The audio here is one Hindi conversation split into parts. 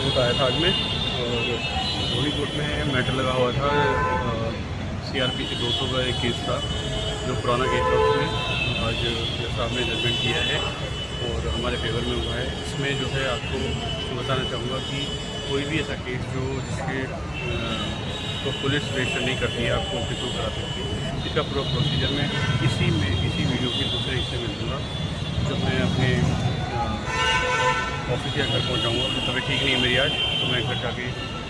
कोर्ट आया था आज में, और धोनी कोर्ट में मैटर लगा हुआ था। CRP 200 का एक केस था जो पुराना केस था, उसमें आज जज साहब ने जजमेंट किया है और हमारे फेवर में हुआ है। इसमें जो है आपको बताना चाहूँगा कि कोई भी ऐसा केस जो जिसके तो पुलिस रजिस्टर नहीं करती है, आपको ऑफिस करा सकती है। इसका पूरा प्रोसीजर मैं इसी वीडियो के दूसरे हिस्से में दूँगा जब मैं अपने ऑफिस या घर पहुँचाऊँगा। तो तबीयत ठीक नहीं है मेरी आज, तो मैं घर जाके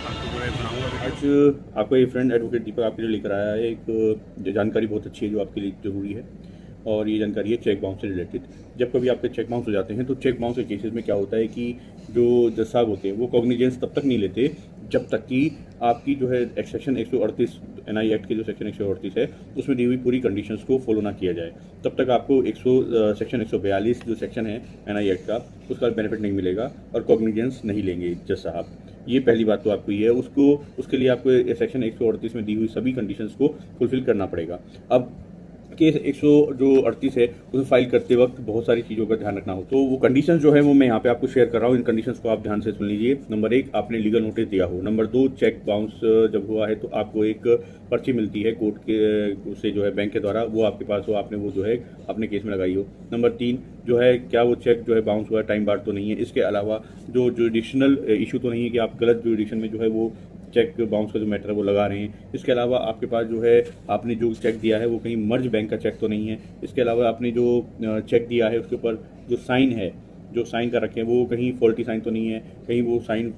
आपको जो है बनाऊँगा। आज आपका ये फ्रेंड एडवोकेट दीपक आपके लिए लेकर आया है एक जानकारी बहुत अच्छी है जो आपके लिए ज़रूरी है, और ये जानकारी है चेक बाउंस से रिलेटेड। जब कभी आपके चेक बाउंस हो जाते हैं तो चेक बाउंस के केसेस में क्या होता है कि जो जज साहब होते हैं वो कॉग्निजेंस तब तक नहीं लेते जब तक कि आपकी जो है सेक्शन 138 NI एक्ट के जो सेक्शन 138 है उसमें दी हुई पूरी कंडीशंस को फॉलो ना किया जाए। तब तक आपको सेक्शन 142 जो सेक्शन है NI एक्ट का उसका बेनिफिट नहीं मिलेगा और कॉग्निजेंस नहीं लेंगे जज साहब। ये पहली बात तो आपको ये है, उसके लिए आपको सेक्शन 138 में दी हुई सभी कंडीशंस को फुलफिल करना पड़ेगा। अब केस 138 है उसे फाइल करते वक्त बहुत सारी चीज़ों का ध्यान रखना हो, तो वो कंडीशंस जो है वो मैं यहाँ पे आपको शेयर कर रहा हूँ। इन कंडीशंस को आप ध्यान से सुन लीजिए। नंबर 1, आपने लीगल नोटिस दिया हो। नंबर 2, चेक बाउंस जब हुआ है तो आपको एक पर्ची मिलती है कोर्ट के से जो है बैंक के द्वारा, वो आपके पास हो, आपने वो जो है अपने केस में लगाई हो। नंबर 3 जो है क्या वो चेक जो है बाउंस हुआ टाइम बार तो नहीं है। इसके अलावा जो जुडिशनल इशू तो नहीं है कि आप गलत जुडिशन में जो है वो चेक बाउंस का जो मैटर है वो लगा रहे हैं। इसके अलावा आपके पास जो है आपने जो चेक दिया है वो कहीं मर्ज बैंक का चेक तो नहीं है। इसके अलावा आपने जो चेक दिया है उसके ऊपर जो साइन है, जो साइन कर रखे हैं वो कहीं फॉल्टी साइन तो नहीं है, कहीं वो साइन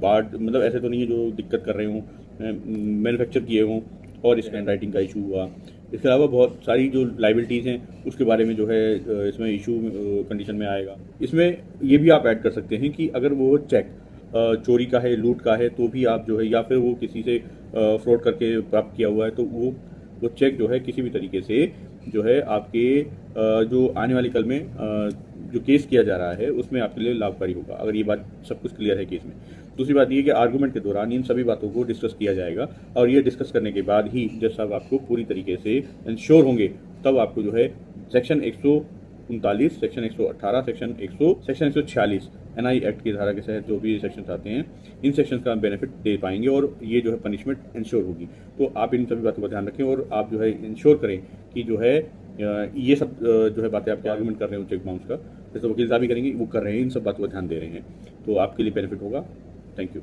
बार्ड मतलब ऐसे तो नहीं है जो दिक्कत कर रहे हों, मैन्युफैक्चर किए हों और इसका हैंड राइटिंग का इशू हुआ। इसके अलावा बहुत सारी जो लाइबिलिटीज़ हैं उसके बारे में जो है इसमें इशू कंडीशन में आएगा। इसमें ये भी आप ऐड कर सकते हैं कि अगर वो चेक चोरी का है, लूट का है, तो भी आप जो है या फिर वो किसी से फ्रॉड करके प्राप्त किया हुआ है तो वो चेक जो है किसी भी तरीके से जो है आपके जो आने वाले कल में जो केस किया जा रहा है उसमें आपके लिए लाभकारी होगा, अगर ये बात सब कुछ क्लियर है केस में। दूसरी बात ये कि आर्गूमेंट के दौरान इन सभी बातों को डिस्कस किया जाएगा और ये डिस्कस करने के बाद ही जज साहब आपको पूरी तरीके से इंश्योर होंगे, तब आपको जो है section 139, section 118, section 146 NI act की धारा के तहत जो भी सेक्शन आते हैं इन सेक्शन का बेनिफिट दे पाएंगे और ये जो है पनिशमेंट इंश्योर होगी। तो आप इन सभी बातों का ध्यान रखें और आप जो है इंश्योर करें कि जो है ये सब जो है बातें आपके आर्गूमेंट कर रहे हो चेक बाउंस का, जैसे वकील साहब भी करेंगे वो कर रहे हैं, इन सब बातों का ध्यान दे रहे हैं, तो आपके लिए बेनिफिट होगा। Thank you.